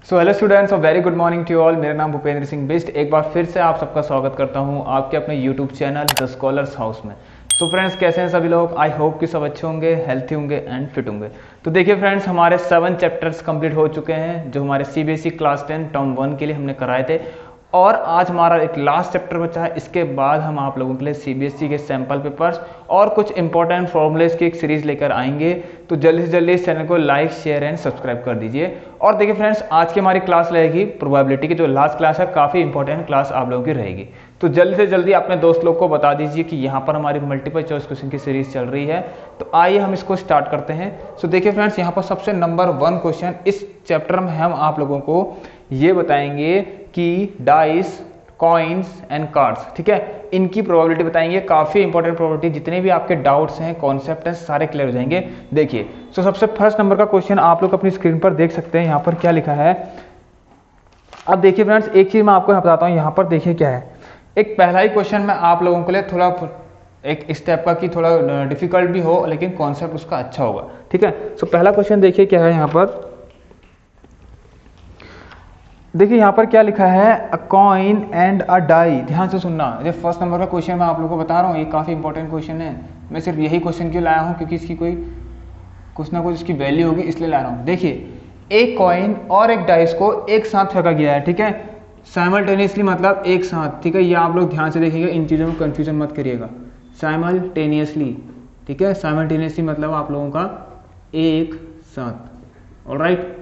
सो hello students, और very good morning to all. मेरा नाम भूपेंद्र सिंह बिस्ट। एक बार फिर से आप सबका स्वागत करता हूं आपके अपने YouTube channel the Scholars House में। सो फ्रेंड्स, कैसे हैं सभी लोग? आई होप कि सब अच्छे होंगे, हेल्थी होंगे एंड फिट होंगे। तो देखिए फ्रेंड्स, हमारे 7 चैप्टर्स कंप्लीट हो चुके हैं जो हमारे सीबीएसई क्लास 10 टर्म 1 के लिए हमने कराए थे, और आज हमारा एक लास्ट चैप्टर बचा है। इसके बाद हम आप लोगों के लिए सीबीएसई के सैंपल पेपर्स और कुछ इंपॉर्टेंट फॉर्मूलेज की एक सीरीज लेकर आएंगे। तो जल्दी से जल्दी इस चैनल को लाइक, शेयर एंड सब्सक्राइब कर दीजिए। और देखिए फ्रेंड्स, आज की हमारी क्लास रहेगी प्रोबेबिलिटी की, जो लास्ट क्लास है काफ़ी इंपॉर्टेंट क्लास आप लोगों की रहेगी। तो जल्दी से जल्दी अपने दोस्त लोग को बता दीजिए कि यहाँ पर हमारी मल्टीपल चॉइस क्वेश्चन की सीरीज चल रही है। तो आइए हम इसको स्टार्ट करते हैं। सो देखिए फ्रेंड्स, यहाँ पर सबसे नंबर 1 क्वेश्चन इस चैप्टर में हम आप लोगों को ये बताएंगे कि डाइस, कॉइन्स एंड कार्ड्स, ठीक है, इनकी प्रोबेबिलिटी बताएंगे। काफी इंपॉर्टेंट प्रोबेबिलिटी, जितने भी आपके डाउट्स हैं, कॉन्सेप्ट हैं, सारे क्लियर हो जाएंगे। देखिए, सो सबसे फर्स्ट नंबर का क्वेश्चन आप लोग अपनी स्क्रीन पर देख सकते हैं। यहाँ पर क्या लिखा है, अब देखिए फ्रेंड्स, एक चीज मैं आपको बताता हूँ। यहाँ पर देखिए क्या है, एक पहला ही क्वेश्चन मैं आप लोगों के लिए थोड़ा एक स्टेप का कि थोड़ा डिफिकल्ट भी हो, लेकिन कॉन्सेप्ट उसका अच्छा होगा, ठीक है। सो पहला क्वेश्चन देखिए क्या है। यहाँ पर देखिए यहाँ पर क्या लिखा है, a coin and a die. ध्यान से सुनना, ये फर्स्ट नंबर का क्वेश्चन मैं आप लोगों को बता रहा हूँ, ये काफ़ी इंपॉर्टेंट क्वेश्चन है। मैं सिर्फ यही क्वेश्चन क्यों लाया हूँ, क्योंकि इसकी कोई कुछ ना कुछ इसकी वैल्यू होगी, इसलिए ला रहा हूँ। देखिए, एक कॉइन और एक डाइस को एक साथ फेंका गया है, ठीक है, साइमल्टेनियसली, मतलब एक साथ, ठीक है। ये आप लोग ध्यान से देखिएगा, इन चीज़ों में कंफ्यूजन मत करिएगा। साइमल्टेनियसली, ठीक है, साइमल्टेनियसली मतलब आप लोगों का एक साथ। ऑलराइट,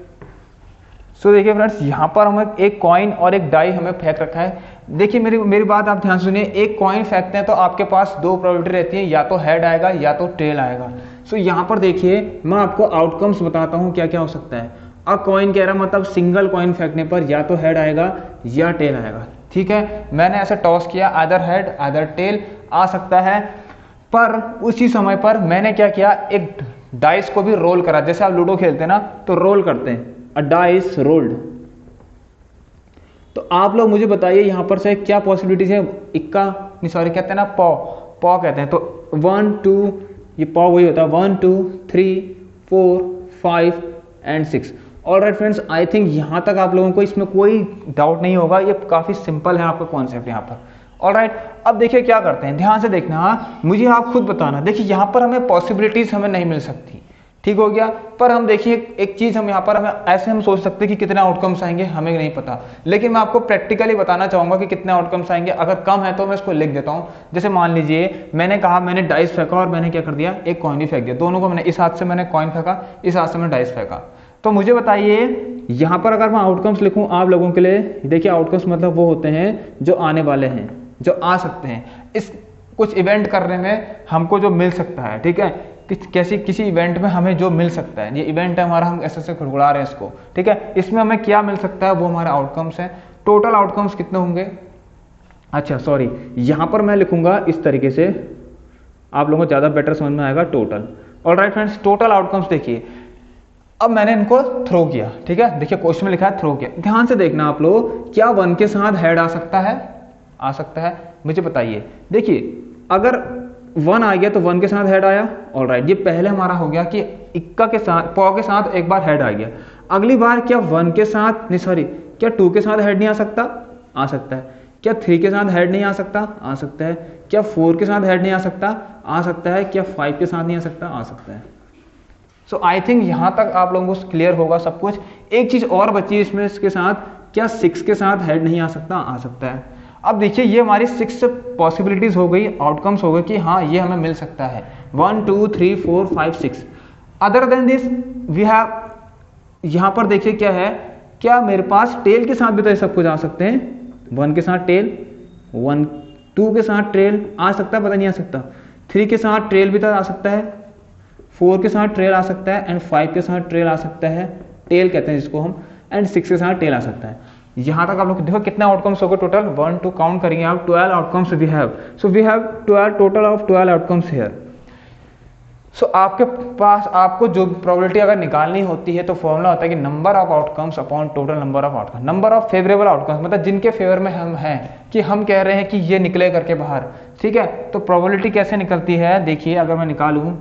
सो देखिए फ्रेंड्स, यहाँ पर हमें एक कॉइन और एक डाई हमें फेंक रखा है। देखिए मेरी बात आप ध्यान सुनिए। एक कॉइन फेंकते हैं तो आपके पास 2 प्रोबेबिलिटी रहती है, या तो हेड आएगा या तो टेल आएगा। सो यहाँ पर देखिए, मैं आपको आउटकम्स बताता हूँ क्या क्या हो सकता है। अब कॉइन कह रहा मतलब सिंगल कॉइन फेंकने पर या तो हेड आएगा या टेल आएगा, ठीक है। मैंने ऐसे टॉस किया, आइदर हेड आइदर टेल आ सकता है। पर उसी समय पर मैंने क्या किया, एक डाइस को भी रोल करा। जैसे आप लूडो खेलते हैं ना, तो रोल करते हैं, अ डाइस रोल्ड। तो आप लोग मुझे बताइए यहाँ पर से क्या पॉसिबिलिटीज है। इक्का नहीं, सॉरी, कहते हैं ना पॉ, पॉ कहते हैं। तो 1 2, ये पॉ वही होता है, 1 2 3 4 5 and 6। Alright friends, I think यहाँ तक आप लोगों को इसमें कोई डाउट नहीं होगा। ये काफी सिंपल है आपका कॉन्सेप्ट यहाँ पर। ऑलराइट, अब देखिए क्या करते हैं, ध्यान से देखना, मुझे आप खुद बताना। देखिए यहाँ पर हमें पॉसिबिलिटीज हमें नहीं मिल सकती, ठीक हो गया। पर हम देखिए एक चीज, हम यहाँ पर हमें ऐसे हम सोच सकते हैं कि कितने आउटकम्स आएंगे, हमें नहीं पता। लेकिन मैं आपको प्रैक्टिकली बताना चाहूंगा कि कितने आउटकम्स आएंगे। अगर कम है तो मैं इसको लिख देता हूँ। जैसे मान लीजिए मैंने कहा, मैंने डाइस फेंका और मैंने क्या कर दिया, एक कॉइन ही फेंक दिया। दोनों को मैंने, इस हाथ से मैंने कॉइन फेंका, इस हाथ से मैंने डाइस फेंका। तो मुझे बताइए यहाँ पर अगर मैं आउटकम्स लिखूं आप लोगों के लिए, देखिए आउटकम्स मतलब वो होते हैं जो आने वाले हैं, जो आ सकते हैं इस कुछ इवेंट करने में हमको जो मिल सकता है, ठीक है। किसी इवेंट में हमें जो मिल सकता है, ये इवेंट है हमारा, हम ऐसे ऐसे खुड़खुड़ा रहे हैं इसको, ठीक है। इसमें हमें क्या मिल सकता है, वो हमारे आउटकम्स हैं। टोटल आउटकम्स कितने होंगे, अच्छा सॉरी, यहां पर मैं लिखूंगा इस तरीके से, आप लोगों को ज्यादा बेटर समझ में आएगा, total. Alright friends, total outcomes देखिए। अब मैंने इनको थ्रो किया, ठीक है। देखिए क्वेश्चन में लिखा है थ्रो किया। ध्यान से देखना आप लोग, क्या 1 के साथ हेड आ सकता है? आ सकता है, मुझे बताइए। देखिए अगर 1 आ गया तो 1 के साथ हेड आया। ऑलराइट, ये पहले हमारा हो गया कि इक्का के साथ, पॉ के साथ एक बार हेड आ गया। अगली बार क्या 1 के साथ, नहीं सॉरी, क्या 2 के साथ हेड नहीं आ सकता? आ सकता है। क्या 3 के साथ हेड नहीं आ सकता? आ सकता है। क्या 4 के साथ हेड नहीं आ सकता? आ सकता है। क्या 5 के साथ नहीं आ सकता? आ सकता है। सो आई थिंक यहां तक आप लोगों को क्लियर होगा सब कुछ। एक चीज और बची इसमें, इसके साथ, क्या 6 के साथ हेड नहीं आ सकता? आ सकता है। अब देखिए ये हमारी 6 पॉसिबिलिटीज हो गई, आउटकम्स हो गए कि हाँ ये हमें मिल सकता है, 1 2 3 4 5 6। Other than this we have, यहां पर देखिए क्या है, क्या मेरे पास टेल के साथ भी तो ये सब कुछ आ सकते हैं। 1 के साथ टेल, 1 2 के साथ ट्रेल आ सकता है, पता नहीं आ सकता। 3 के साथ ट्रेल भी तो आ सकता है, 4 के साथ ट्रेल आ सकता है, एंड 5 के साथ ट्रेल आ सकता है, टेल कहते हैं जिसको हम, एंड 6 के साथ टेल आ सकता है। यहां तक आप लोग देखो कितने आउटकम्स हो गए टोटल, 1 2 काउंट करेंगे आप, 12 outcomes we have. So we have 12, total of 12 outcomes here. So आपके पास, आपको जो प्रोबेबिलिटी अगर निकालनी होती है तो फॉर्मूला होता है कि number of outcomes upon total number of outcomes, number of favourable outcomes, मतलब जिनके फेवर में हम हैं, कि हम कह रहे हैं कि ये निकले करके बाहर, ठीक है। तो प्रोबेबिलिटी कैसे निकलती है, देखिए अगर मैं निकालूं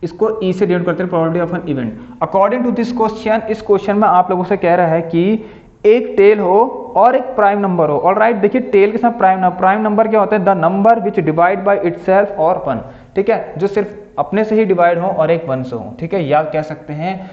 इसको ई से डिनोट करते हैं, probability of an event. According to this question, इस क्वेश्चन में आप लोगों से कह रहा है कि एक टेल हो और एक प्राइम नंबर हो। ऑलराइट, देखिए टेल के साथ प्राइम नंबर क्या होता है? The number which divide by itself और 1, ठीक है, जो सिर्फ अपने से ही डिवाइड हो और एक 1 से हो, ठीक है, या कह सकते हैं,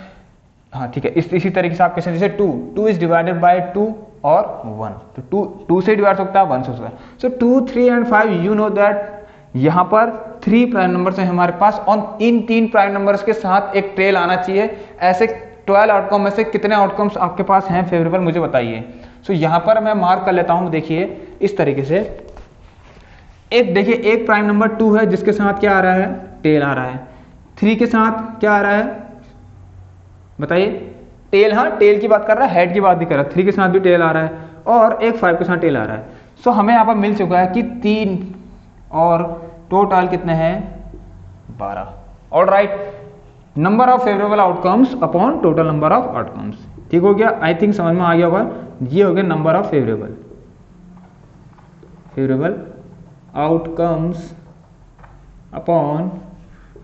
हाँ ठीक है, इसी तरीके से आप कह सकते हैं जैसे 2 इज डिवाइडेड बाय 2 और 1, तो 2 से डिवाइड सकता है, 1 से होता है। सो 2, 3 एंड 5, यू नो दैट यहां पर 3 प्राइम नंबर्स हैं हमारे पास और इन 3 प्राइम नंबर्स के साथ एक टेल आना चाहिए। ऐसे 12 आउटकम में से कितने आउटकम्स आपके पास हैं फेवरेबल, मुझे बताइए। सो यहां पर मैं मार्क कर लेता हूं, देखिए इस तरीके से। एक देखिए, एक प्राइम नंबर 2 है जिसके साथ क्या आ रहा है? टेल आ रहा है। 3 के साथ क्या आ रहा है बताइए? टेल, हाँ टेल की बात कर रहा है, हेड की बात नहीं कर रहा। 3 के साथ भी टेल आ रहा है और एक 5 के साथ टेल आ रहा है। सो हमें यहाँ पर मिल चुका है कि 3 और टोटल कितने हैं? 12। Alright, number of favourable outcomes upon total number of outcomes, ठीक हो गया? आई थिंक समझ में आ गया होगा। ये हो गया number of favourable outcomes upon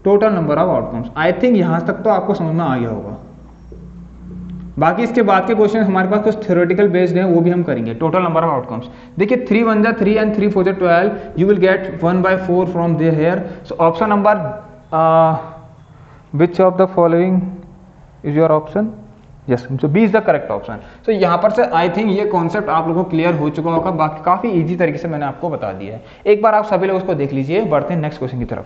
total number of outcomes. I think यहां तक तो आपको समझ में आ गया होगा। बाकी इसके बाद के क्वेश्चन हमारे पास कुछ थ्योरेटिकल बेस्ड हैं, वो भी हम करेंगे। टोटल नंबर ऑफ आउटकम्स, देखिए 3 1 जा 3 एंड 3 4 जा 12, you will get 1/4 from there here. So option number which of the following is your option? Yes, so B is the correct option. So यहाँ पर से आई थिंक ये concept आप लोगों को क्लियर हो चुका होगा। बाकी काफी इजी तरीके से मैंने आपको बता दिया है। एक बार आप सभी लोग उसको देख लीजिए। बढ़ते हैं नेक्स्ट क्वेश्चन की तरफ।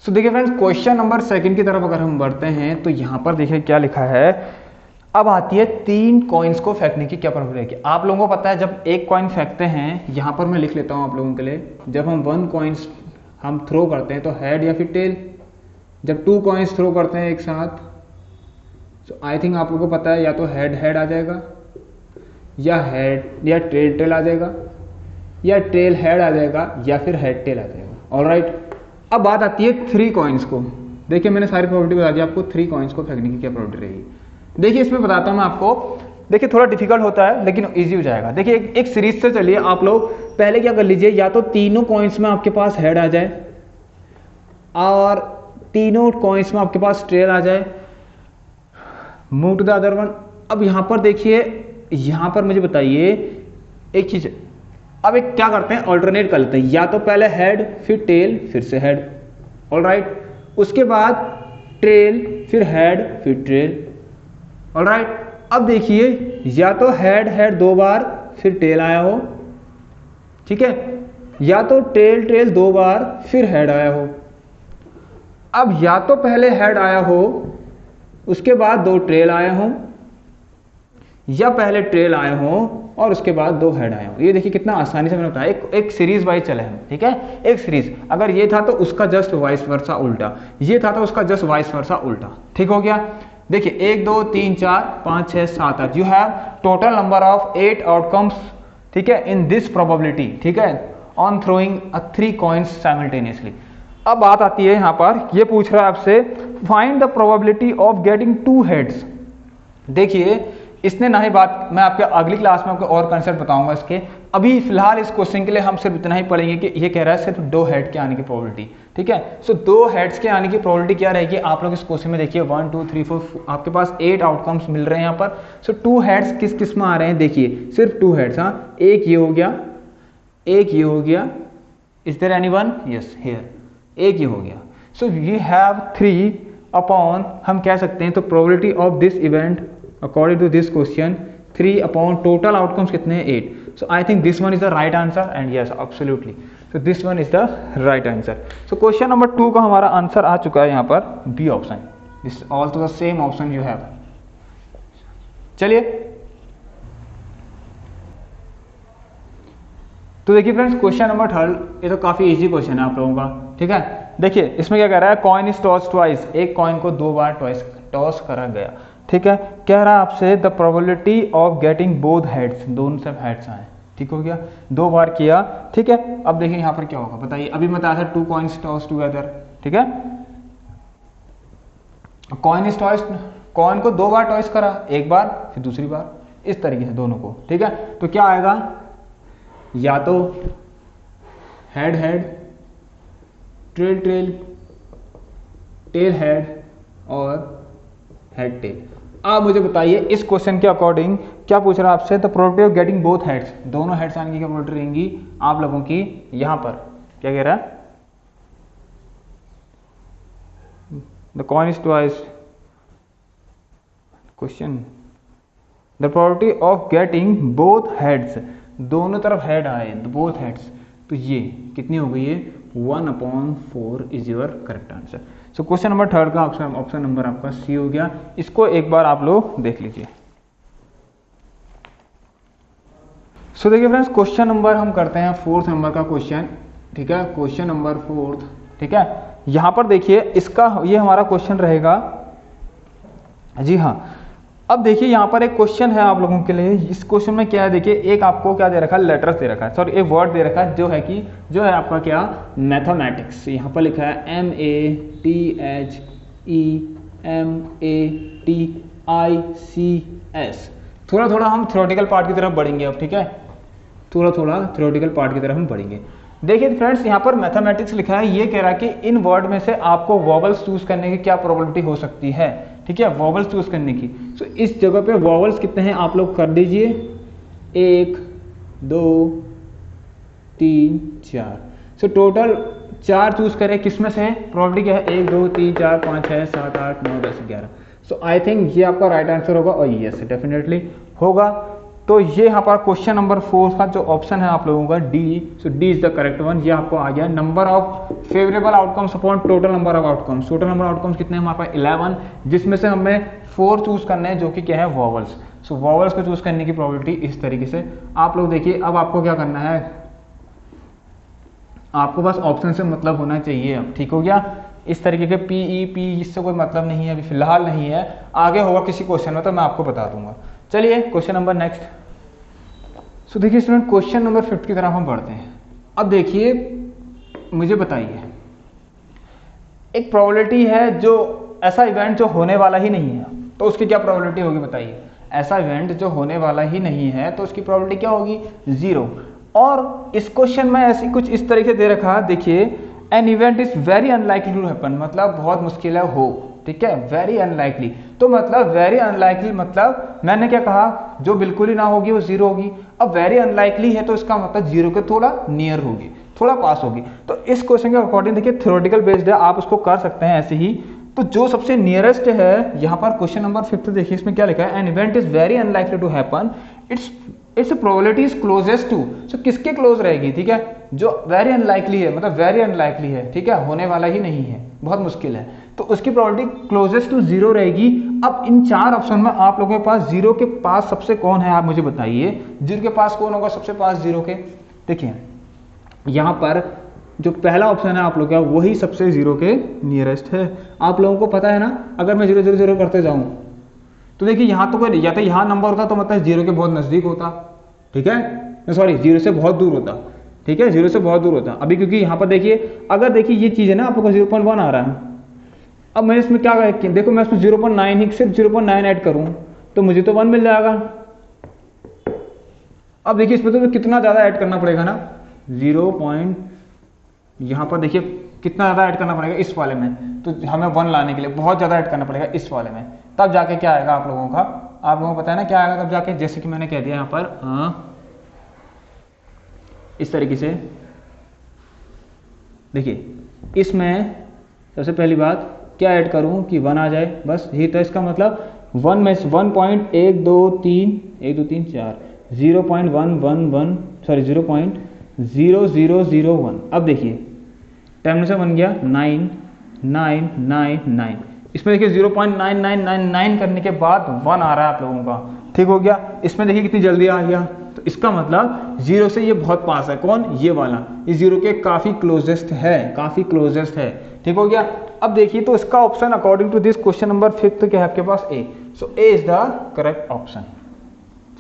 सो देखिए फ्रेंड्स, क्वेश्चन नंबर 2 की तरफ अगर हम बढ़ते हैं तो यहाँ पर देखिए क्या लिखा है। अब आती है 3 कॉइन्स को फेंकने की क्या प्रोबेबिलिटी है। आप लोगों को पता है जब एक कॉइन फेंकते हैं, यहाँ पर मैं लिख लेता हूँ आप लोगों के लिए, जब हम 1 कॉइन्स हम थ्रो करते हैं तो हेड या फिर टेल। जब 2 कॉइन्स थ्रो करते हैं एक साथ, तो आई थिंक आप लोगों को पता है या तो हेड हेड आ जाएगा, या हेड या टेल टेल आ जाएगा, या टेल हेड आ जाएगा, या फिर हेड टेल आ जाएगा। ऑलराइट, अब बात आती है 3 कॉइन्स को। देखिए मैंने सारी प्रोबेबिलिटी बता दी आपको। 3 कॉइन्स को फेंकने की क्या प्रोबेबिलिटी रहेगी। देखिए इसमें बताता हूं मैं आपको। देखिए थोड़ा डिफिकल्ट होता है लेकिन इजी हो जाएगा। देखिए एक सीरीज से चलिए, आप लोग पहले क्या कर लीजिए, या तो तीनों कॉइन्स में आपके पास हेड आ जाए और तीनों कॉइन्स में आपके पास टेल आ जाए। Move to the other one. अब यहां पर देखिए, यहां पर मुझे बताइए एक चीज। अब एक क्या करते हैं, ऑल्टरनेट कर लेते हैं, या तो पहले हेड फिर टेल फिर से हेड। ऑलराइट, उसके बाद टेल फिर हेड फिर टेल। ऑलराइट, अब देखिए या तो हेड हेड 2 बार फिर टेल आया हो, ठीक है, या तो टेल टेल 2 बार फिर हेड आया हो। अब या तो पहले हेड आया हो उसके बाद 2 टेल आए हो, या पहले टेल आए हो और उसके बाद 2 हेड आए हो। ये देखिए कितना आसानी से मैंने बताया। एक सीरीज वाइज चले हम, ठीक है, एक सीरीज। अगर ये था तो उसका जस्ट वाइस वर्सा उल्टा, ये था तो उसका जस्ट वाइस वर्सा उल्टा, ठीक हो गया। देखिए 1 2 3 4 5 6 7 8, you have total number of 8 outcomes, ठीक है, इन दिस प्रोबेबिलिटी, ठीक है, ऑन थ्रोइंग 3 कॉइन्स साइमल्टेनियसली। अब बात आती है यहां पर, ये पूछ रहा है आपसे find the probability of getting 2 heads. देखिए इसने ना ही बात, मैं आपके अगली क्लास में आपको और कंसेप्ट बताऊंगा इसके। अभी फिलहाल इस क्वेश्चन के लिए हम सिर्फ इतना ही पढ़ेंगे कि ये कह रहा है सिर्फ 2 हेड के आने की प्रोबेबिलिटी, ठीक है। सो 2 हेड्स के आने की प्रोबेबिलिटी क्या रहेगी, आप लोग इस क्वेश्चन में देखिए 1 2 3 4 आपके पास 8 आउटकम्स मिल रहे हैं यहाँ पर। सो 2 हेड्स किस किस में आ रहे हैं, देखिए सिर्फ 2 हेड्स। हाँ, एक ये हो गया, एक ये हो गया। Is there anyone? Yes, here एक ये हो गया। सो वी हैव 3 अपॉन, हम कह सकते हैं तो probability of this event according to this question 3 upon total outcomes कितने हैं 8. So I think this one is the right answer and yes absolutely. So this one is the right answer. So question number 2 का हमारा answer आ चुका है यहाँ पर B option. This is also the same option you have. चलिए तो देखिए friends, question number 3, ये तो काफी इजी क्वेश्चन है आप लोगों का, ठीक है। देखिए इसमें क्या कह रहा है, कॉइन इज टॉस ट्वाइस, एक कॉइन को 2 बार टॉस करा गया, ठीक है। कह रहा है आपसे the probability of getting both heads, दोनों से हेड्स आए, ठीक हो गया, 2 बार किया, ठीक है। अब देखिए यहाँ पर क्या होगा बताइए। अभी मैं बताया था 2 कॉइन्स टॉस टुगेदर, ठीक है। कॉइन इज टॉस, कॉइन को 2 बार टॉस करा, एक बार फिर दूसरी बार, इस तरीके से दोनों को, ठीक है। तो क्या आएगा, या तो head head tail tail tail head और हेड टेल। आप मुझे बताइए इस क्वेश्चन के अकॉर्डिंग क्या पूछ रहा है आपसे, the probability of getting both heads, दोनों हेड्स आने की क्या प्रोबेबिलिटी रहेंगी आप लोगों की। यहां पर क्या कह रहा है, the coin is twice question, the probability of getting both heads, दोनों तरफ हेड आए, बोथ हेड्स, तो ये कितनी हो गई है 1/4 is your correct answer. So question number third का ऑप्शन नंबर आपका सी हो गया। इसको एक बार आप लोग देख लीजिए। सो देखिए फ्रेंड्स, क्वेश्चन नंबर हम करते हैं फोर्थ नंबर का क्वेश्चन, ठीक है, क्वेश्चन नंबर फोर्थ, ठीक है। यहां पर देखिए इसका ये हमारा क्वेश्चन रहेगा, जी हाँ। अब देखिए यहाँ पर एक क्वेश्चन है आप लोगों के लिए। इस क्वेश्चन में क्या है, देखिए एक आपको क्या दे रखा है, लेटर्स दे रखा है, सॉरी एक वर्ड दे रखा है जो है कि जो है आपका क्या, मैथमेटिक्स। यहाँ पर लिखा है MATHEMATICS। थोड़ा थोड़ा हम थ्योरेटिकल पार्ट की तरफ बढ़ेंगे अब, ठीक है, थोड़ा थोड़ा थ्योरेटिकल पार्ट की तरफ हम बढ़ेंगे। देखिए फ्रेंड्स, यहाँ पर मैथमेटिक्स लिखा है, ये कह रहा है कि इन वर्ड में से आपको वॉवल्स चूज करने की क्या प्रोबेबिलिटी हो सकती है, ठीक है, वॉवल्स चूज करने की। सो इस जगह पे वॉवल्स कितने हैं आप लोग कर दीजिए, 1 2 3 4। सो टोटल 4 चूज करें, किसमें से प्रोबेबिलिटी क्या है, 1 2 3 4 5 6 7 8 9 10 11। सो आई थिंक ये आपका राइट आंसर होगा, और यस डेफिनेटली होगा। तो ये यहाँ पर क्वेश्चन नंबर 4 का जो ऑप्शन है आप लोगों का D, so D is the correct one. ये आपको आ गया number of favourable outcomes upon total number of outcomes. Total number outcomes कितने हैं हमारे पास 11, जिसमें से हमें 4 चूज करने हैं जो कि क्या है वॉवल्स। सो वॉवल्स को चूज करने की प्रोबेबिलिटी इस तरीके से आप लोग देखिए। अब आपको क्या करना है, आपको बस ऑप्शन से मतलब होना चाहिए अब, ठीक हो गया। इस तरीके के पी इससे कोई मतलब नहीं है अभी फिलहाल नहीं है, आगे होगा किसी क्वेश्चन में तो मैं आपको बता दूंगा। चलिए क्वेश्चन नंबर नेक्स्ट। सो देखिए स्टूडेंट, क्वेश्चन नंबर 5 की तरफ हम बढ़ते हैं। अब देखिए मुझे बताइए, एक प्रोबेबिलिटी है जो ऐसा इवेंट जो होने वाला ही नहीं है, तो उसकी क्या प्रोबेबिलिटी होगी बताइए। ऐसा इवेंट जो होने वाला ही नहीं है तो उसकी प्रोबेबिलिटी क्या होगी, 0। और इस क्वेश्चन में ऐसी कुछ इस तरीके दे रखा है, देखिए an event is very unlikely to happen, मतलब बहुत मुश्किल है हो, ठीक है, वेरी अनलाइकली। तो मतलब वेरी अनलाइकली मतलब मैंने क्या कहा, जो बिल्कुल ही ना होगी वो 0 होगी। अब वेरी अनलाइकली है तो इसका मतलब 0 के थोड़ा नियर होगी, थोड़ा पास होगी। तो इस क्वेश्चन के अकॉर्डिंग देखिए थ्योरेटिकल बेस्ड है, आप उसको कर सकते हैं ऐसे ही। तो जो सबसे नियरेस्ट है यहाँ पर क्वेश्चन नंबर 5 देखिए, इसमें क्या लिखा है, an event is very unlikely to happen, its probability is closest to. So किसके क्लोज रहेगी, ठीक है, जो वेरी अनलाइकली है, मतलब वेरी अनलाइकली है, ठीक है, होने वाला ही नहीं है, बहुत मुश्किल है, तो उसकी प्रोबेबिलिटी क्लोजेस्ट टू 0 रहेगी। अब इन 4 ऑप्शन में आप लोगों के पास 0 के पास सबसे कौन है, आप मुझे बताइए 0 के पास कौन होगा सबसे पास 0 के। देखिए यहां पर जो पहला ऑप्शन है आप लोग का वही सबसे 0 के नियरेस्ट है। आप लोगों को पता है ना, अगर मैं 0 0 0 करते जाऊं तो देखिए यहां तो कोई, या तो यहां नंबर होता तो मतलब 0 के बहुत नजदीक होता, ठीक है, सॉरी 0 से बहुत दूर होता, ठीक है, 0 से बहुत दूर होता। अभी क्योंकि यहाँ पर देखिए, अगर देखिए ये चीज है ना आप लोग को 0.1 आ रहा है, अब मैं इसमें क्या देखो, मैं इसमें 0.9 ही सिर्फ 0.9 ऐड करूं तो मुझे तो 1 मिल जाएगा। अब देखिए इसमें तो कितना ज्यादा ऐड करना पड़ेगा ना, 0. यहाँ पर देखिए कितना ज्यादा ऐड करना पड़ेगा इस वाले में, तो हमें 1 लाने के लिए बहुत ज्यादा ऐड करना पड़ेगा इस वाले में, तब जाके क्या आएगा आप लोगों का, आप लोगों को पता है ना क्या आएगा तब जाके। जैसे कि मैंने कह दिया यहाँ पर इस तरीके से देखिए, इसमें सबसे पहली बात क्या ऐड करूं कि 1 आ जाए, बस यही। तो इसका मतलब 1 में 1.123 0.111 सॉरी 0.0001। अब देखिए टाइम से बन गया 9999। इसमें देखिए 0.9999 करने के बाद 1 आ रहा है आप लोगों का, ठीक हो गया। इसमें देखिए कितनी जल्दी आ गया, तो इसका मतलब 0 से ये बहुत पास है, कौन, ये वाला, ये 0 के काफी क्लोजेस्ट है, काफी क्लोजेस्ट है, ठीक हो गया। अब देखिए तो इसका option according to this question number 5 क्या है आपके पास, A. So A is the correct option.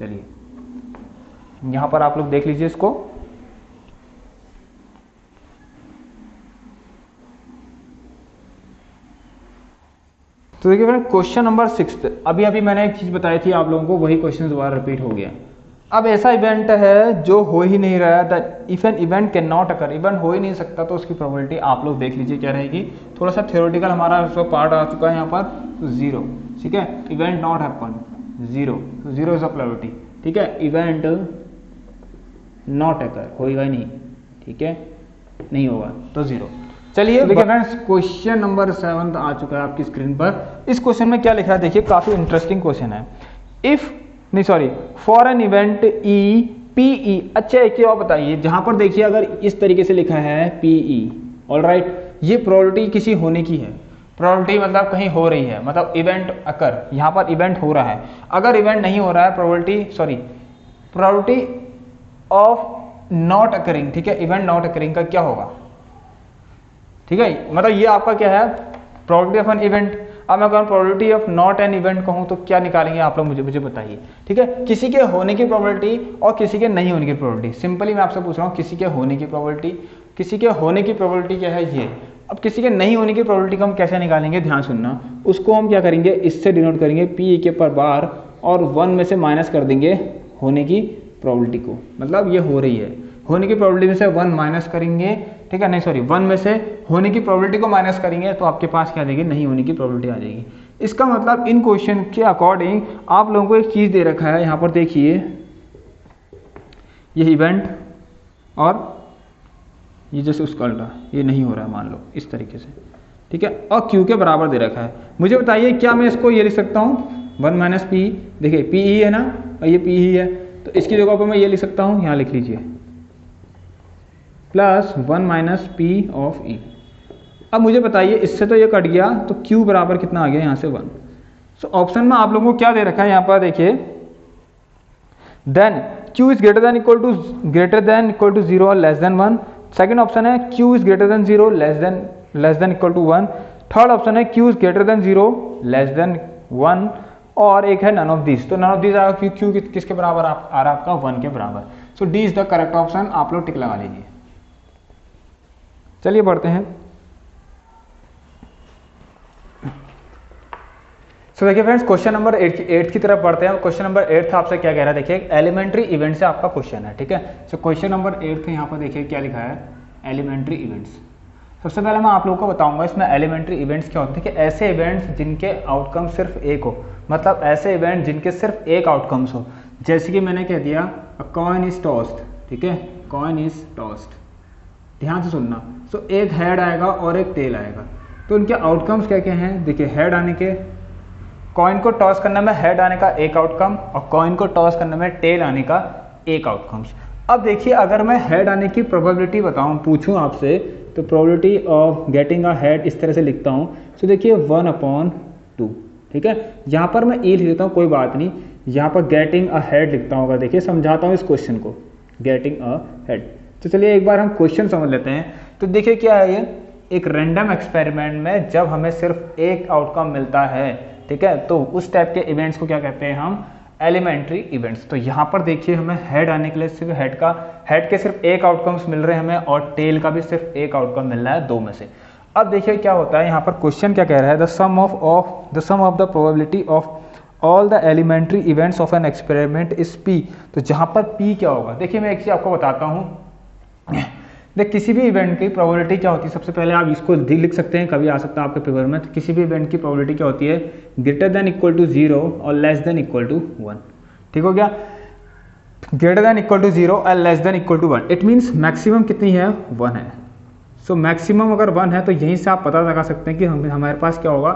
चलिए यहां पर आप लोग देख लीजिए इसको। तो देखिए क्वेश्चन नंबर 6, अभी मैंने एक चीज बताई थी आप लोगों को, वही क्वेश्चन दोबारा रिपीट हो गया। अब ऐसा इवेंट है जो हो ही नहीं रहा है, if an event can not occur, event हो ही नहीं सकता, तो उसकी प्रोबेबिलिटी आप लोग देख लीजिए क्या रहेगी। थोड़ा सा थ्योरेटिकल हमारा उसका पार्ट आ चुका है यहाँ पर, तो 0, ठीक है। Event not happen 0, 0 is a probability, ठीक है। इवेंट नॉट अकर होगा ही नहीं, ठीक है, नहीं होगा तो 0। चलिए देखिए फ्रेंड्स, क्वेश्चन नंबर 7 आ चुका है आपकी स्क्रीन पर। इस क्वेश्चन में क्या लिखा है देखिए, काफी इंटरेस्टिंग क्वेश्चन है। इफ नहीं sorry for an event E P E, अच्छा एक और बताइए, जहां पर देखिए अगर इस तरीके से लिखा है पी ई, ऑलराइट, ये प्रोबेबिलिटी किसी होने की है। प्रोबेबिलिटी मतलब कहीं हो रही है, मतलब इवेंट अकर, यहां पर इवेंट हो रहा है। अगर इवेंट नहीं हो रहा है, प्रोबेबिलिटी ऑफ नॉट अकरिंग, ठीक है, इवेंट नॉट अकरिंग का क्या होगा, ठीक है, मतलब ये आपका क्या है, प्रोबेबिलिटी ऑफ एन इवेंट। अब मैं कहूँ probability of not an event कहूँ तो क्या निकालेंगे आप लोग, मुझे बताइए, ठीक है। किसी के होने की प्रोबेबिलिटी और किसी के नहीं होने की प्रोबेबिलिटी, सिंपली मैं आपसे पूछ रहा हूँ, किसी के होने की प्रोबेबिलिटी, किसी के होने की प्रोबेबिलिटी क्या है ये। अब किसी के नहीं होने की प्रोबेबिलिटी को हम कैसे निकालेंगे, ध्यान सुनना, उसको हम क्या करेंगे, इससे डिनोट करेंगे पी के पर बार, और 1 में से माइनस कर देंगे होने की प्रोबेबिलिटी को, मतलब ये हो रही है, होने की प्रोबेबिलिटी में से 1 माइनस करेंगे, ठीक है, नहीं सॉरी 1 में से होने की प्रोबेबिलिटी को माइनस करेंगे तो आपके पास क्या आ जाएगी, नहीं होने की प्रोबेबिलिटी आ जाएगी। इसका मतलब इन क्वेश्चन के अकॉर्डिंग आप लोगों को एक चीज दे रखा है, यहाँ पर देखिए ये इवेंट और ये जैसे उसका उल्टा, ये नहीं हो रहा है मान लो इस तरीके से, ठीक है, और क्यू के बराबर दे रखा है। मुझे बताइए क्या मैं इसको ये लिख सकता हूँ 1 माइनस पी, देखिए पी ही है ना, और ये पी ही है, तो इसकी जगह पर मैं ये लिख सकता हूँ, यहाँ लिख लीजिए प्लस 1 माइनस पी ऑफ ई। अब मुझे बताइए, इससे तो ये कट गया, तो Q बराबर कितना आ गया यहाँ से 1। सो ऑप्शन में आप लोगों को क्या दे रखा है यहाँ पर देखिए, then Q is greater than equal to 0 और लेस देन 1। सेकंड ऑप्शन है Q is greater than 0 less than equal to 1। Third option है Q is greater than 0 less than 1, और एक है नन ऑफ दिस। तो नन ऑफ दिस आएगा, Q किसके बराबर आ रहा है आपका 1 के बराबर। So D is the correct option, आप लोग टिक लगा लीजिए। चलिए बढ़ते हैं। सो देखिए फ्रेंड्स, क्वेश्चन नंबर 8 की तरफ बढ़ते हैं। क्वेश्चन नंबर 8 आपसे क्या कह रहा है देखिए, एलिमेंट्री इवेंट से आपका क्वेश्चन है, ठीक है। सो क्वेश्चन नंबर 8 यहाँ पर देखिए क्या लिखा है, एलिमेंट्री इवेंट्स। सबसे पहले मैं आप लोगों को बताऊंगा इसमें एलिमेंट्री इवेंट्स क्या होते हैं, कि ऐसे इवेंट्स जिनके आउटकम सिर्फ एक हो, मतलब ऐसे इवेंट जिनके सिर्फ एक आउटकम्स हो। जैसे कि मैंने कह दिया कॉइन इज टॉस्ड, ठीक है, कॉइन इज टॉस्ड, ध्यान से सुनना। सो एक हेड आएगा और एक टेल आएगा, तो उनके आउटकम्स क्या क्या हैं देखिए, हेड आने के, कॉइन को टॉस करने में हेड आने का एक आउटकम, और कॉइन को टॉस करने में टेल आने का एक आउटकम्स। अब देखिए अगर मैं हेड आने की प्रोबेबिलिटी बताऊं, पूछूं आपसे, तो probability of getting a head इस तरह से लिखता हूं। सो देखिए 1/2, ठीक है, यहाँ पर मैं ई लिख देता हूँ, कोई बात नहीं, यहाँ पर गेटिंग अ हेड लिखता हूँ। देखिए समझाता हूँ इस क्वेश्चन को, गेटिंग अ हेड। तो चलिए एक बार हम क्वेश्चन समझ लेते हैं। तो देखिए क्या है ये, एक रैंडम एक्सपेरिमेंट में जब हमें सिर्फ एक आउटकम मिलता है, ठीक है, तो उस टाइप के इवेंट्स को क्या कहते हैं हम, एलिमेंट्री इवेंट्स। तो यहाँ पर देखिए हमें हेड आने के लिए सिर्फ हेड के सिर्फ एक आउटकम्स मिल रहे हैं हमें, और टेल का भी सिर्फ एक आउटकम मिल रहा है 2 में से। अब देखिए क्या होता है, यहाँ पर क्वेश्चन क्या कह रहा है, the sum of the probability of all the elementary events of an experiment is P। तो जहाँ पर P क्या होगा, देखिए मैं एक चीज आपको बताता हूँ, देख किसी भी इवेंट की प्रोबेबिलिटी क्या होती है, सबसे पहले आप इसको लिख सकते हैं, कभी आ सकता है आपके पेपर में। तो किसी भी इवेंट की प्रोबेबिलिटी क्या होती है, ग्रेटर देन इक्वल टू 0 और लेस देन इक्वल टू 1, ठीक हो गया, ग्रेटर देन इक्वल टू 0 और less than equal to 1। It means maximum कितनी है, 1 है। सो मैक्सिमम अगर 1 है तो यहीं से आप पता लगा सकते हैं कि हमारे पास क्या होगा,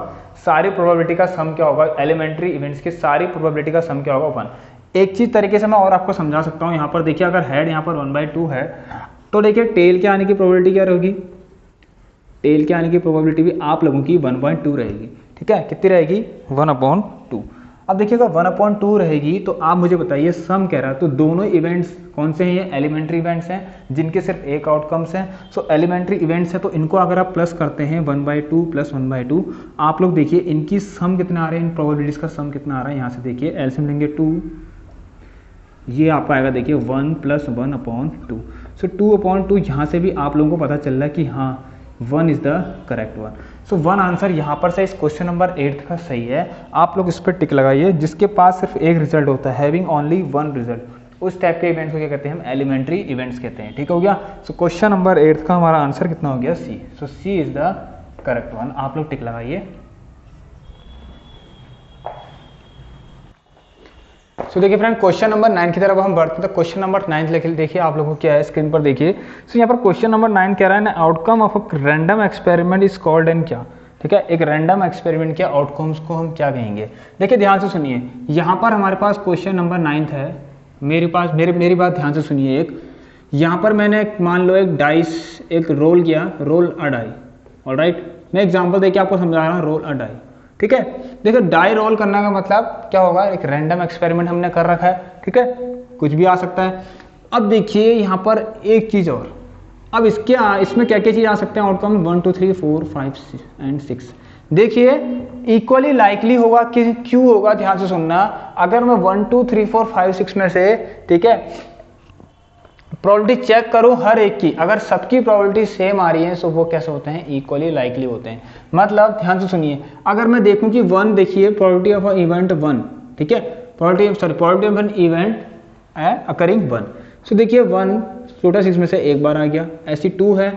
सारी प्रोबेबिलिटी का सम क्या होगा, एलिमेंट्री इवेंट्स की सारी प्रोबेबिलिटी का सम क्या होगा, 1। एक चीज तरीके से मैं और आपको समझा सकता हूँ, यहाँ पर देखिए अगर हेड यहाँ पर 1/2 है, तो देखिए टेल के आने की प्रोबेबिलिटी क्या रहेगी, टेल के आने की प्रोबेबिलिटी भी आप लोगों की 1/2 रहेगी, ठीक है, कितनी रहेगी, 1/2। अब देखिए अगर 1/2 रहेगी तो आप मुझे बताइए सम कह रहा है, तो दोनों इवेंट्स कौन से हैं, ये एलिमेंट्री इवेंट्स हैं जिनके सिर्फ एक आउटकम्स हैं। सो एलिमेंट्री इवेंट्स है, तो इनको अगर आप प्लस करते हैं 1/2 प्लस 1/2, आप लोग देखिए इनकी सम कितना आ रहा है, इन प्रोबेबिलिटीज का सम कितना आ रहा है, यहाँ से देखिए एलसीएम लेंगे 2, ये आप आएगा देखिए 1 + 1/2। सो 2/2 यहाँ से भी आप लोगों को पता चल रहा है कि हाँ 1 is the correct one. So 1 answer यहाँ पर से इस क्वेश्चन नंबर 8 का सही है। आप लोग इस पर टिक लगाइए, जिसके पास सिर्फ एक रिजल्ट होता है, हैविंग ओनली 1 रिजल्ट, उस टाइप के इवेंट्स को क्या कहते हैं हम एलिमेंट्री इवेंट्स कहते हैं। ठीक हो गया। सो क्वेश्चन नंबर 8 का हमारा आंसर कितना हो गया? सी। सो सी इज द करेक्ट वन। आप लोग टिक लगाइए। सो देखिए फ्रेंड, क्वेश्चन नंबर 9 की तरफ हम बढ़ते हैं। तो क्वेश्चन नंबर 9 देखिए आप लोगों को क्या है स्क्रीन पर देखिए। सो यहाँ पर क्वेश्चन नंबर 9 कह रहा है ना, outcome of a random experiment is called an क्या? ठीक है, एक रैंडम एक्सपेरिमेंट के आउटकम्स को हम क्या कहेंगे? देखिए ध्यान से सुनिए, यहाँ पर हमारे पास क्वेश्चन नंबर 9 है। मेरी बात ध्यान से सुनिए। एक यहाँ पर मैंने मान लो एक डाइस एक रोल किया, रोल अ डाई। ऑलराइट, मैं एग्जांपल देके आपको समझा रहा हूँ, रोल अ डाई। ठीक है, देखो डाई रोल करने का मतलब क्या होगा? एक रैंडम एक्सपेरिमेंट हमने कर रखा है। ठीक है, कुछ भी आ सकता है। अब देखिए यहाँ पर एक चीज और, अब इसमें क्या क्या चीज आ सकते हैं आउटकम? 1 2 3 4 5 एंड 6। देखिए इक्वली लाइकली होगा कि क्यों होगा? ध्यान से सुनना। अगर मैं 1 2 3 4 5 6 में से, ठीक है, प्रोबेबिलिटी चेक करूं हर एक की, अगर सबकी प्रोबेबिलिटी सेम आ रही है तो वो कैसे होते हैं? इक्वली लाइकली होते हैं। मतलब ध्यान से सुनिए, अगर मैं देखूं कि 1, देखिए प्रोबेबिलिटी ऑफ इवेंट 1, ठीक है, probability of an event occurring 1। सो देखिए 1 टोटल 6 में से एक बार आ गया। ऐसी 2 है,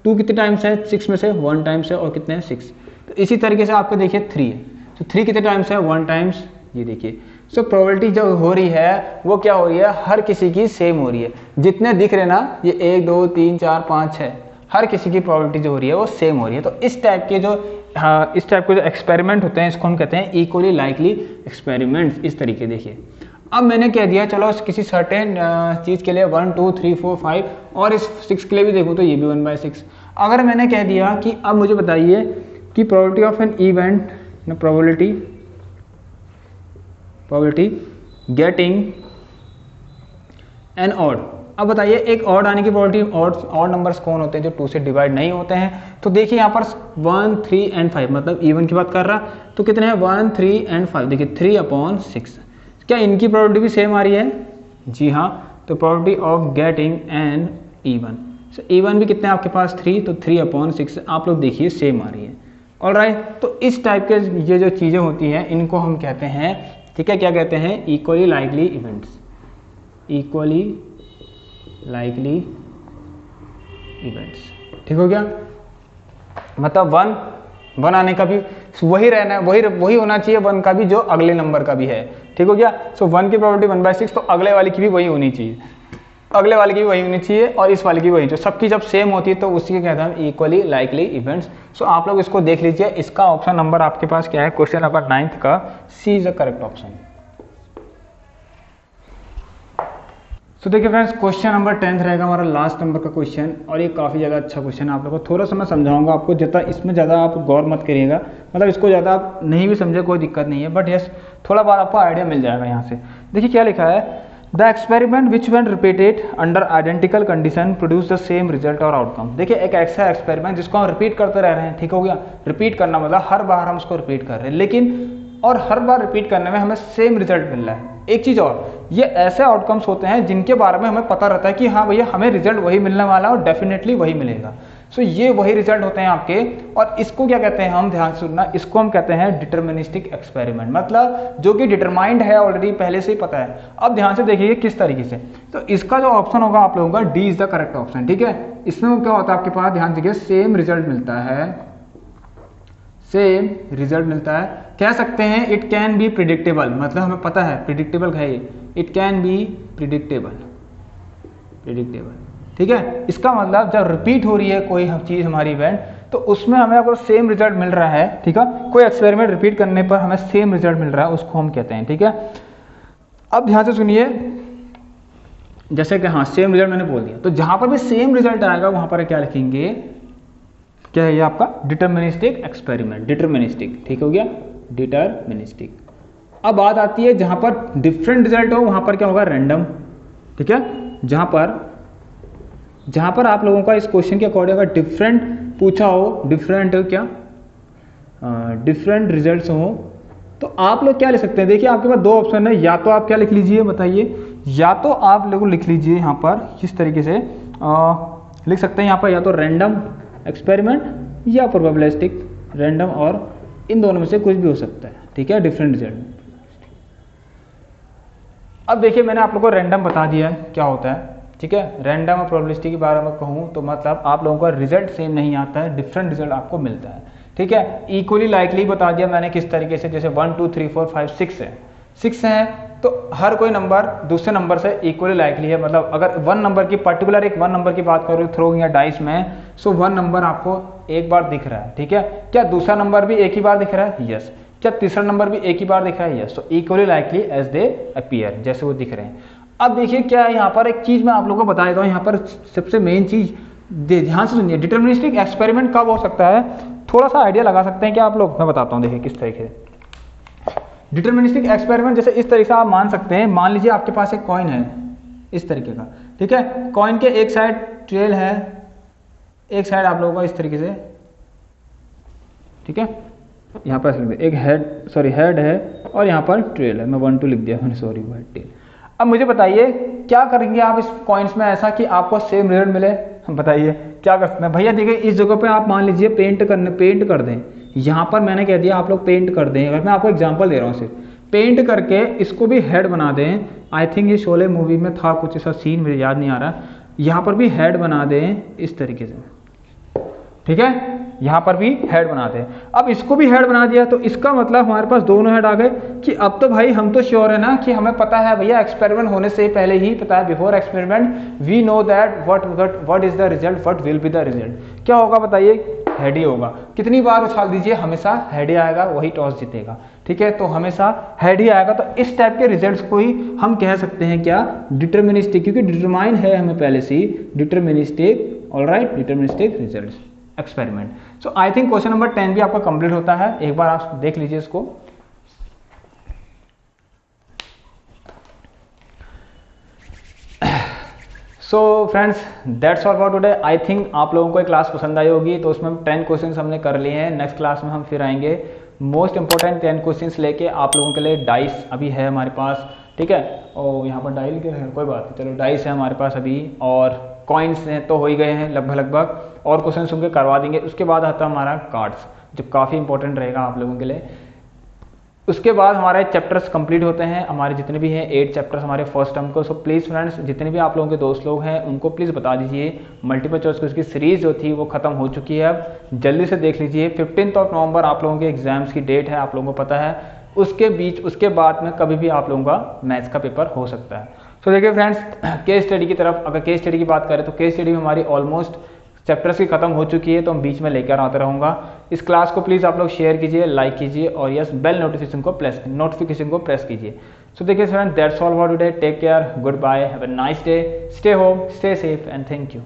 2 कितने टाइम्स है? 6 में से 1 टाइम्स है। और कितने हैं? 6। तो इसी तरीके से आपको देखिए 3 है। तो 3 कितने टाइम्स है? 1 टाइम्स। ये देखिए, सो प्रोबेबिलिटी जो हो रही है वो क्या हो रही है? हर किसी की सेम हो रही है। जितने दिख रहे ना, ये 1 2 3 4 5 6, हर किसी की प्रोबेबिलिटी जो हो रही है वो सेम हो रही है। तो इस टाइप के जो एक्सपेरिमेंट होते हैं इसको हम कहते हैं इक्वली लाइकली एक्सपेरिमेंट्स। इस तरीके देखिए, अब मैंने कह दिया चलो किसी सर्टेन चीज के लिए 1 2 3 4 5 और इस 6 के लिए भी देखूँ तो ये भी 1/6। अगर मैंने कह दिया कि अब मुझे बताइए कि probability of an event, probability getting an odd. अब बताइए एक ऑड आने की प्रोबेबिलिटी, ऑड नंबर्स कौन होते हैं? जो 2 से डिवाइड नहीं होते हैं। तो देखिए यहाँ पर 1 3 एंड 5, मतलब इवन की बात कर रहा। तो कितने हैं? 1 3 एंड 5। देखिए 3/6। क्या इनकी प्रोबेबिलिटी भी सेम आ रही है? जी हाँ। तो probability of getting an even, even भी कितने हैं आपके पास? 3। तो 3/6 आप लोग देखिए सेम आ रही है। ऑलराइट, तो इस टाइप के ये जो चीजें होती हैं इनको हम कहते हैं, ठीक है, क्या कहते हैं? Equally likely events. Equally likely events. ठीक हो गया। मतलब 1 आने का भी वही रहना है, वही होना चाहिए 1 का भी जो अगले नंबर का भी है। ठीक हो गया। सो 1 की प्रोबेबिलिटी 1/6, तो अगले वाले की भी वही होनी चाहिए, अगले वाले की भी वही होनी चाहिए और इस वाले की वही। जो सबकी जब सेम होती है तो उसी के कहते हैं इक्वली लाइकली इवेंट्स। सो आप लोग इसको देख लीजिए। इसका ऑप्शन नंबर आपके पास क्या है? क्वेश्चन नंबर 9 का सी इज द करेक्ट ऑप्शन। तो देखिए फ्रेंड्स, क्वेश्चन नंबर 10 रहेगा हमारा लास्ट नंबर का क्वेश्चन, और ये काफ़ी ज़्यादा अच्छा क्वेश्चन है। आप लोगों को थोड़ा सा मैं समझाऊंगा आपको, जितना इसमें ज़्यादा आप गौर मत करिएगा, मतलब इसको ज़्यादा आप नहीं भी समझे कोई दिक्कत नहीं है, बट यस थोड़ा बहुत आपको आइडिया मिल जाएगा यहाँ से। देखिए क्या लिखा है? The experiment which when repeated under identical condition produce the same result और आउटकम। देखिए एक ऐसा एक्सपेरिमेंट जिसको हम रिपीट करते रह रहे हैं। ठीक हो गया। रिपीट करना मतलब हर बार हम उसको रिपीट कर रहे हैं, लेकिन और हर बार रिपीट करने में हमें सेम रिजल्ट मिल रहा है। एक चीज और, ये ऐसे आउटकम्स होते हैं जिनके बारे में हमें पता रहता है कि हाँ भैया हमें रिजल्ट वही मिलने वाला है और डेफिनेटली वही मिलेगा। सो ये वही रिजल्ट होते हैं आपके, और इसको क्या कहते हैं हम? ध्यान से सुनना, इसको हम कहते हैं डिटर्मिनिस्टिक एक्सपेरिमेंट, मतलब जो कि डिटरमाइंड है, ऑलरेडी पहले से ही पता है। अब ध्यान से देखिए किस तरीके से। तो इसका जो ऑप्शन होगा आप लोगों का D is the correct option. ठीक है, इसमें क्या होता है आपके पास? ध्यान देखिए, सेम रिजल्ट मिलता है, सेम रिजल्ट मिलता है। कह सकते हैं इट कैन बी प्रिडिक्टेबल, मतलब हमें पता है प्रिडिक्टेबल है ये, इट कैन बी प्रिडिक्टेबल। ठीक है, इसका मतलब जब रिपीट हो रही है कोई चीज हमारी इवेंट, तो उसमें हमें अगर सेम रिजल्ट मिल रहा है, ठीक है, कोई एक्सपेरिमेंट रिपीट करने पर हमें सेम रिजल्ट मिल रहा है, उसको हम कहते हैं। ठीक है, अब ध्यान से सुनिए, जैसे कि हाँ सेम रिजल्ट मैंने बोल दिया, तो जहां पर भी सेम रिजल्ट आएगा वहां पर क्या लिखेंगे? क्या है ये आपका? Deterministic experiment, deterministic. ठीक हो गया, डिटर्मिनिस्टिक। अब बात आती है जहां पर डिफरेंट रिजल्ट हो वहां पर क्या होगा? रैंडम। ठीक है, जहां पर आप लोगों का इस क्वेश्चन के अकॉर्डिंग अगर डिफरेंट पूछा हो, डिफरेंट रिजल्ट्स हो, तो आप लोग क्या लिख सकते हैं? देखिए आपके पास 2 ऑप्शन है, या तो आप क्या लिख लीजिए बताइए, या तो आप लोग लिख लीजिए यहाँ पर किस तरीके से लिख सकते हैं यहाँ पर, या तो रैंडम एक्सपेरिमेंट या प्रोबेबिलिस्टिक, रैंडम, और इन दोनों में से कुछ भी हो सकता है। ठीक है, डिफरेंट रिजल्ट। अब देखिए मैंने आप लोगों को रैंडम बता दिया है क्या होता है, ठीक है। रैंडम और प्रोबेबिलिटी के बारे में कहूँ तो मतलब आप लोगों का रिजल्ट सेम नहीं आता है, डिफरेंट रिजल्ट आपको मिलता है, ठीक है। इक्वली लाइकली बता दिया मैंने किस तरीके से, जैसे 1 2 3 4 5 6 है, 6 है तो हर कोई नंबर दूसरे नंबर से इक्वली लाइकली है। मतलब अगर वन नंबर की पर्टिकुलर एक वन नंबर की बात करो थ्रो या डाइस में, सो वन नंबर आपको एक बार दिख रहा है, ठीक है। क्या दूसरा नंबर भी एक ही बार दिख रहा है? यस। क्या तीसरा नंबर भी एक ही बार दिख रहा है? यस। तो equally likely as they appear, जैसे वो दिख रहे हैं। अब देखिए क्या है यहाँ पर, एक चीज मैं आप लोगों को बता देता हूँ, यहाँ पर सबसे मेन चीज ध्यान से सुनिए। डिटर्मिनिस्टिक एक्सपेरिमेंट कब हो सकता है, थोड़ा सा आइडिया लगा सकते हैं क्या आप लोग? मैं बताता हूँ, देखिए किस तरीके से डिटर्मिनिस्टिक एक्सपेरिमेंट, जैसे इस तरीके से आप मान सकते हैं। मान लीजिए आपके पास एक कॉइन है इस तरीके का, ठीक है। कॉइन के एक साइड ट्रेल है, एक साइड आप लोगों का इस तरीके से, ठीक है। यहाँ पर एक हेड है और यहाँ पर ट्रेल है। मैं 1 2 लिख दिया मैंने, सॉरी वाइट टेल। अब मुझे बताइए क्या करेंगे आप इस कॉइन्स में ऐसा कि आपको सेम रिजल्ट मिले? बताइए क्या कर सकते हैं भैया? देखिए इस जगह पे आप मान लीजिए पेंट कर दें। यहाँ पर मैंने कह दिया आप लोग पेंट कर दें। अगर मैं आपको एग्जांपल दे रहा हूँ, सिर्फ पेंट करके इसको भी हेड बना दें। आई थिंक ये शोले मूवी में था कुछ ऐसा सीन, मुझे याद नहीं आ रहा। यहाँ पर भी हेड बना दें इस तरीके से, ठीक है। यहाँ पर भी हेड बनाते हैं। अब इसको भी हेड बना दिया तो इसका मतलब हमारे पास दोनों हेड आ गए कि अब तो भाई हम तो श्योर है ना कि हमें पता है भैया, एक्सपेरिमेंट होने से पहले ही पता है, before experiment we know that what is the result, what will be the result. क्या होगा बताइए? हेड ही होगा। कितनी बार उछाल दीजिए हमेशा हेड ही आएगा, वही टॉस जीतेगा, ठीक है। तो हमेशा हेड ही आएगा। तो इस टाइप के रिजल्ट्स को ही हम कह सकते हैं क्या? डिटर्मिनिस्टिक, क्योंकि डिटरमाइन है हमें पहले से ही deterministic, alright, deterministic results experiment. So I think question number 10 भी आपका कंप्लीट होता है। एक बार आप देख लीजिए इसको। So friends that's all for today. I think आप लोगों को एक क्लास पसंद आई होगी। तो उसमें 10 क्वेश्चंस हमने कर लिए हैं। नेक्स्ट क्लास में हम फिर आएंगे मोस्ट इंपॉर्टेंट 10 क्वेश्चंस लेके आप लोगों के लिए। डाइस अभी है हमारे पास, ठीक है। और यहाँ पर डाइल के है, कोई बात नहीं, चलो डाइस है हमारे पास अभी, और कॉइन्स हैं तो हो ही गए हैं लगभग, और क्वेश्चन उनके करवा देंगे। उसके बाद आता है हमारा कार्ड्स, जो काफ़ी इंपॉर्टेंट रहेगा आप लोगों के लिए। उसके बाद हमारे चैप्टर्स कंप्लीट होते हैं, हमारे जितने भी हैं 8 चैप्टर्स हमारे फर्स्ट टर्म को। सो प्लीज़ फ्रेंड्स, जितने भी आप लोगों के दोस्त लोग हैं उनको प्लीज़ बता दीजिए मल्टीपल चॉइस की उसकी सीरीज़ जो थी वो खत्म हो चुकी है। अब जल्दी से देख लीजिए। 15 नवंबर आप लोगों के एग्जाम्स की डेट है, आप लोगों को पता है। उसके बाद में कभी भी आप लोगों का मैथ्स का पेपर हो सकता है। तो देखिए फ्रेंड्स, केस स्टडी की तरफ, अगर केस स्टडी की बात करें तो केस स्टडी में हमारी ऑलमोस्ट चैप्टर्स की खत्म हो चुकी है, तो हम बीच में लेकर आते रहूँगा। इस क्लास को प्लीज़ आप लोग शेयर कीजिए, लाइक कीजिए, और यस बेल नोटिफिकेशन को प्रेस कीजिए। सो देखिए friends, that's all for today. Take care, goodbye, have a nice day, stay home, stay safe and thank you.